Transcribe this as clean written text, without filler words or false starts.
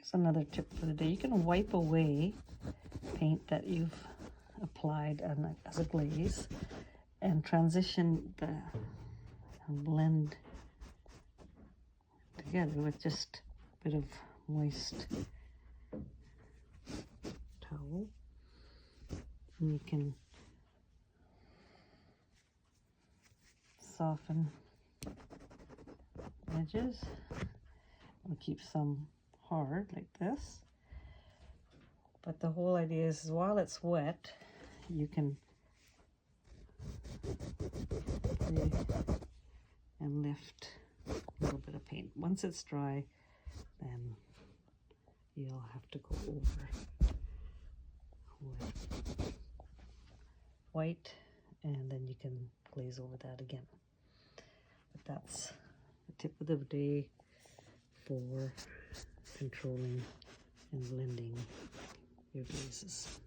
Here's another tip for the day. You can wipe away paint that you've applied as a glaze and transition and blend together with just a bit of moist towel. And you can soften edges and keep some hard like this. But the whole idea is while it's wet, you can play and lift a little bit of paint. Once it's dry, then you'll have to go over with white, and then you can glaze over that again. But that's the tip of the day for controlling and blending your glazes.